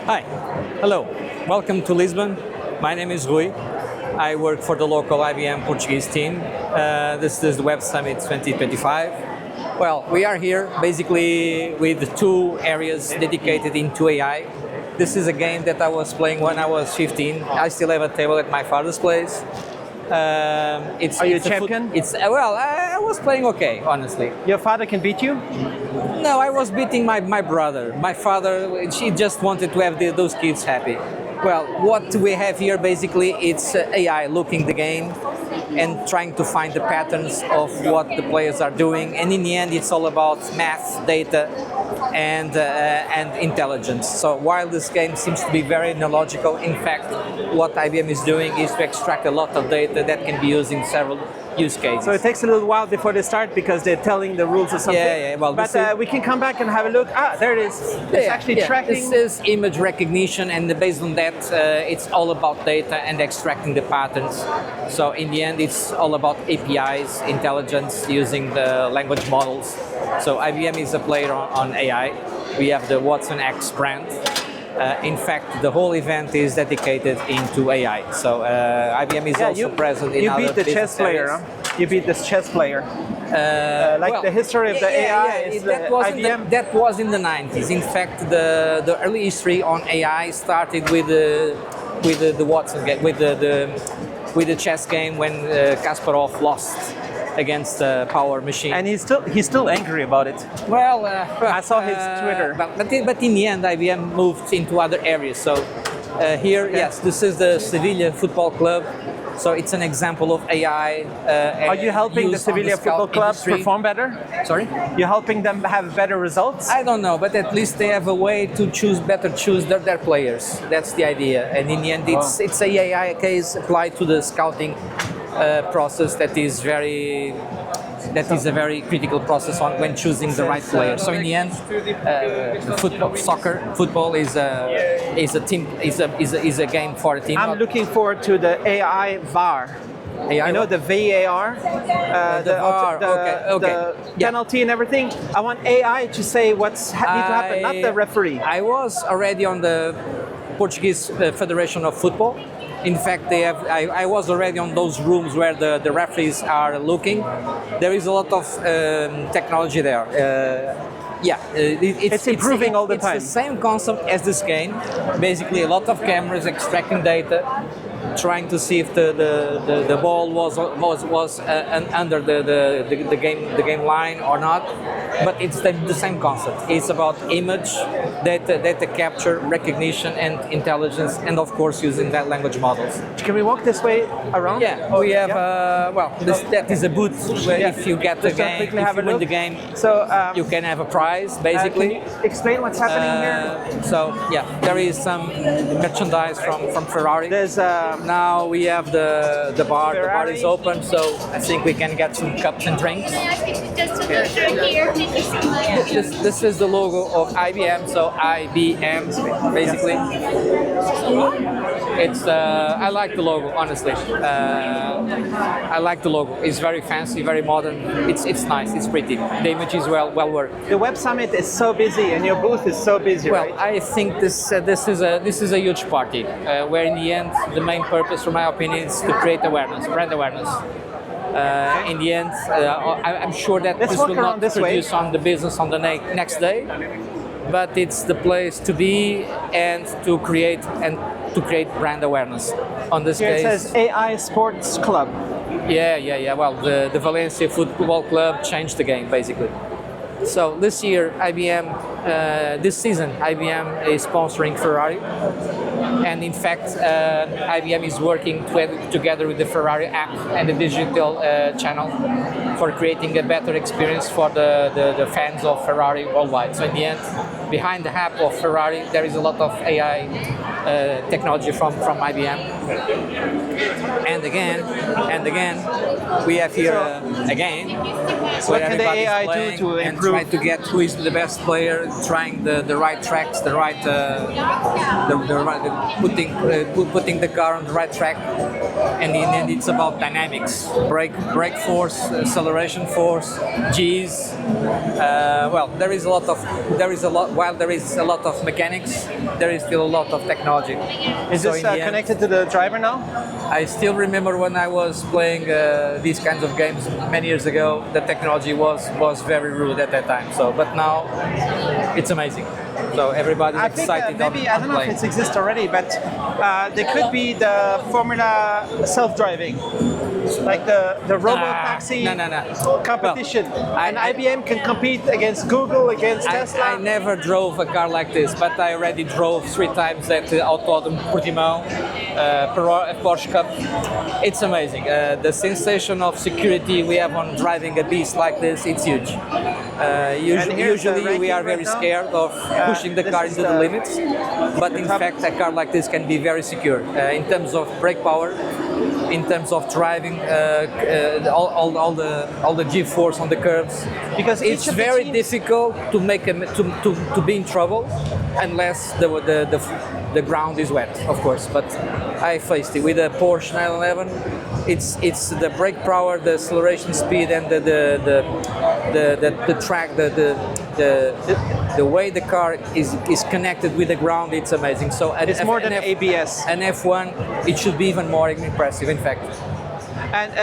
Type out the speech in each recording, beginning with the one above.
Hi, hello, welcome to Lisbon. My name is Rui. I work for the local IBM Portuguese team. This is the Web Summit 2025. Well, we are here basically with two areas dedicated into AI. This is a game that I was playing when I was 15. I still have a table at my father's place. Are you a champion? I was playing okay, honestly. Your father can beat you? No, I was beating my brother. My father, she just wanted to have those kids happy. Well, what we have here basically, it's AI looking the game and trying to find the patterns of what the players are doing. And in the end, it's all about math, data, and intelligence. So while this game seems to be very analogical, in fact, what IBM is doing is to extract a lot of data that can be used in several use cases. So it takes a little while before they start because they're telling the rules or something. Yeah. Well, but we can come back and have a look. Ah, there it is. It's actually tracking. This is image recognition, and based on that, it's all about data and extracting the patterns. So in the end, it's all about APIs, intelligence, using the language models. So IBM is a player on AI. We have the watsonx brand. In fact, the whole event is dedicated into AI. So IBM is also present in other business areas. You beat the chess player, huh? You beat this chess player. The history of the AI is IBM. That was in the 90s. In fact, the early history on AI started with the Watson game, with the chess game when Kasparov lost against Power Machine. And he's still angry about it. Well, I saw his Twitter. But in the end, IBM moved into other areas. So here, yes, this is the Sevilla Football Club. So it's an example of AI. Are you helping the Sevilla Football Club perform better? Sorry? You're helping them have better results? I don't know, but at least they have a way to choose their players. That's the idea. And in the end, it's a AI case applied to the scouting process that is a very critical process when choosing the right player. So in the end, football is a game for a team. I'm looking forward to the AI VAR. AI, the VAR, the penalty and everything. I want AI to say what's need to happen, not the referee. I was already on the Portuguese Federation of Football. In fact, I was already on those rooms where the referees are looking. There is a lot of technology there. It's improving all the time. It's the same concept as this game. Basically, a lot of cameras extracting data, trying to see if the ball was under the game line or not. But it's the same concept. It's about image, data capture, recognition, and intelligence, and of course using that language models. Can we walk this way around? Yeah, we have. That is a booth where if you get the game, if you win the game, you can have a prize. Basically, can you explain what's happening here? So there is some merchandise from Ferrari. There's now we have the bar. Ferrari. The bar is open, so I think we can get some cups and drinks. This is the logo of IBM. So IBM, basically. It's I like the logo, honestly. I like the logo. It's very fancy, very modern. It's nice. It's pretty. The image is well worked. The Web Summit is so busy, and your booth is so busy. Well, right? I think this is a huge party, where in the end the main purpose, from my opinion, is to create awareness, brand awareness. In the end, I'm sure that this will not produce on the business on the next day, but it's the place to be and to create brand awareness. On this case, it says AI Sports Club. Yeah. Well, the Valencia Football Club changed the game basically. So this year, this season, IBM is sponsoring Ferrari. And in fact, IBM is working together with the Ferrari app and the digital channel for creating a better experience for the fans of Ferrari worldwide. So in the end, behind the app of Ferrari, there is a lot of AI technology from IBM. And again, we have here again. So what can the AI do to and improve? try to get who is the best player, trying the right tracks, the right, putting the car on the right track. And in the end, it's about dynamics, brake force, acceleration force, G's. Well, while there is a lot of mechanics, there is still a lot of technology. Is this connected to the driver now? I still remember when I was playing these kinds of games many years ago, the technology was very rude at that time. So, but now it's amazing. So everybody's excited. Maybe I don't know if it exists already, but there could be the Formula self-driving, like the robo-taxi competition. Well, IBM can compete against Google, against Tesla. I never drove a car like this, but I already drove 3 times at Autódromo Portimão, Porsche Cup. It's amazing. The sensation of security we have on driving a beast like this, it's huge. Usually we are very scared of pushing the car into the limits, but in fact a car like this can be very secure in terms of brake power, in terms of driving, all the G-force on the curves, because it's very difficult to make to be in trouble unless the ground is wet, of course. But I faced it with a Porsche 911. It's the brake power, the acceleration speed, and the track, the way the car is connected with the ground. It's amazing. So it's more than ABS. An F1, it should be even more impressive, in fact. And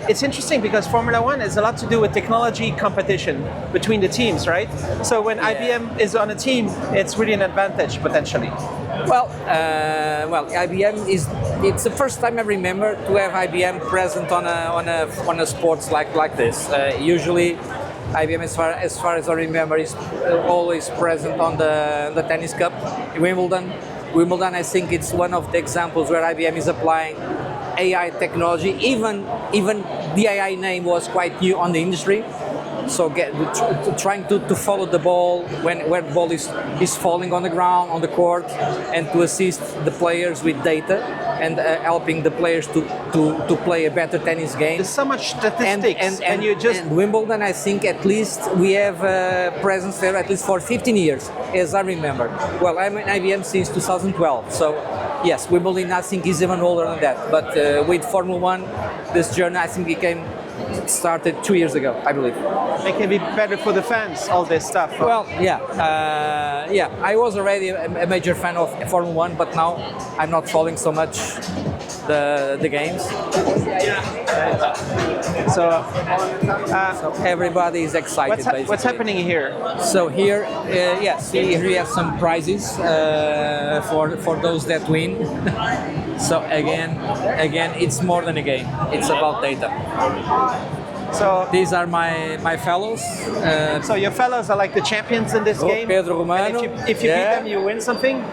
it's interesting because Formula One has a lot to do with technology competition between the teams, right? So when IBM is on a team, it's really an advantage potentially. Well, IBM it's the first time I remember to have IBM present on a sports like this. Usually, IBM, as far as I remember, is always present on the tennis cup in Wimbledon. Wimbledon, I think it's one of the examples where IBM is applying AI technology. Even the AI name was quite new on the industry. So trying to follow the ball where the ball is falling on the ground, on the court, and to assist the players with data and helping the players to play a better tennis game. There's so much statistics, and you just... And Wimbledon, I think at least we have a presence there at least for 15 years, as I remember. Well, I'm in IBM since 2012, so yes, Wimbledon I think is even older than that. But with Formula One, this journey I think started 2 years ago, I believe. It can be better for the fans, all this stuff. Well, yeah. I was already a major fan of Formula One, but now I'm not following so much the games. So everybody is excited. What's happening here? So here, yes, here we have some prizes for those that win. So again, it's more than a game. It's about data. So these are my fellows. So your fellows are like the champions in this game. Pedro Romano. And if you beat them, you win something.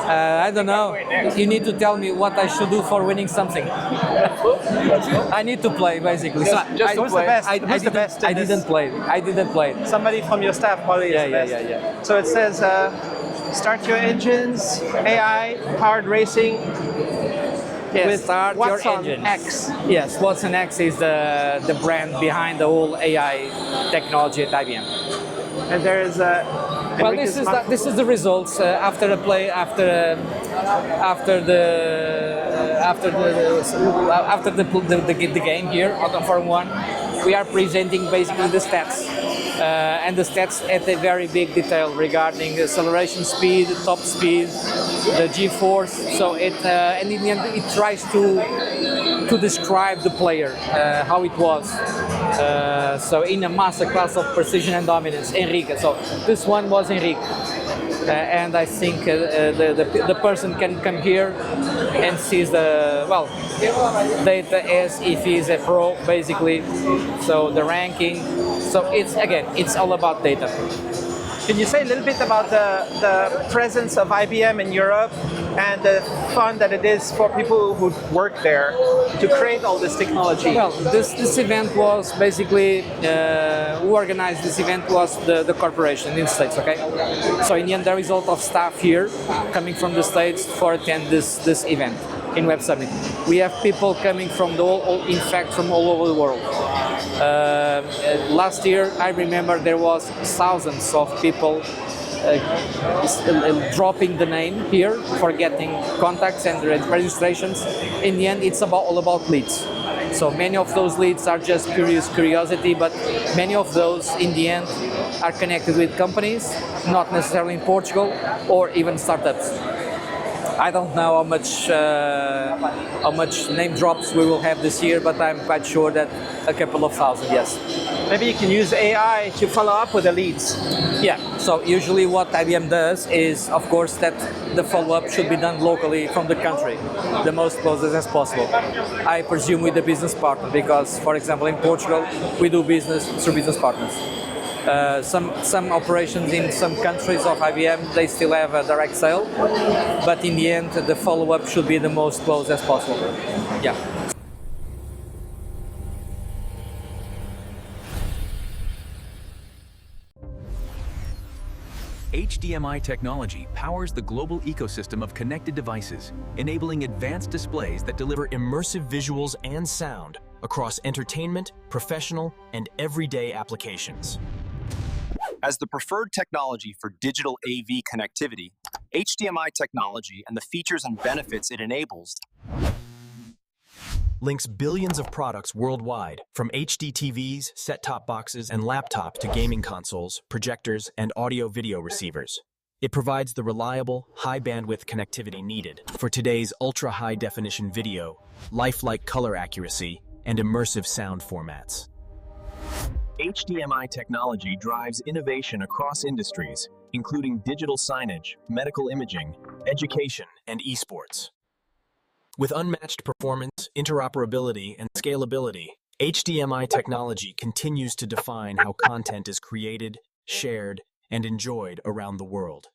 I don't know. You need to tell me what I should do for winning something. I need to play, basically. Who's the best? I didn't play. Somebody from your staff probably is the best. Yeah. So it says, start your engines, AI, powered racing. Yes, with start your engines. X. Yes, watsonx is the brand behind the whole AI technology at IBM. And there is well, this is the results after the game here on Formula One. We are presenting basically the stats. And the stats at a very big detail regarding acceleration speed, top speed, the G-force. So and in the end it tries to describe the player, how it was. So in a master class of precision and dominance, Enrique. So this one was Enrique. And I think the person can come here and sees data as if he's a pro, basically. So the ranking. So it's all about data. Can you say a little bit about the presence of IBM in Europe and the fun that it is for people who work there to create all this technology? Well, this event was basically, who organized this event was the corporation in the States, okay? So in the end there is a lot of staff here coming from the States for attend this event. in Web Summit. We have people coming from in fact, from all over the world. Last year, I remember there was thousands of people dropping the name here for getting contacts and registrations. In the end, it's all about leads. So many of those leads are just curiosity, but many of those in the end are connected with companies, not necessarily in Portugal, or even startups. I don't know how much name drops we will have this year, but I'm quite sure that a couple of thousand, yes. Maybe you can use AI to follow up with the leads. Yeah, so usually what IBM does is, of course, that the follow-up should be done locally from the country, the most closest as possible. I presume with the business partner, because, for example, in Portugal, we do business through business partners. Some operations in some countries of IBM, they still have a direct sale, but in the end, the follow-up should be the most close as possible. Yeah. HDMI technology powers the global ecosystem of connected devices, enabling advanced displays that deliver immersive visuals and sound across entertainment, professional, and everyday applications. As the preferred technology for digital AV connectivity, HDMI technology and the features and benefits it enables links billions of products worldwide, from HD TVs, set-top boxes, and laptops to gaming consoles, projectors, and audio-video receivers. It provides the reliable, high-bandwidth connectivity needed for today's ultra-high-definition video, lifelike color accuracy, and immersive sound formats. HDMI technology drives innovation across industries, including digital signage, medical imaging, education, and esports. With unmatched performance, interoperability, and scalability, HDMI technology continues to define how content is created, shared, and enjoyed around the world.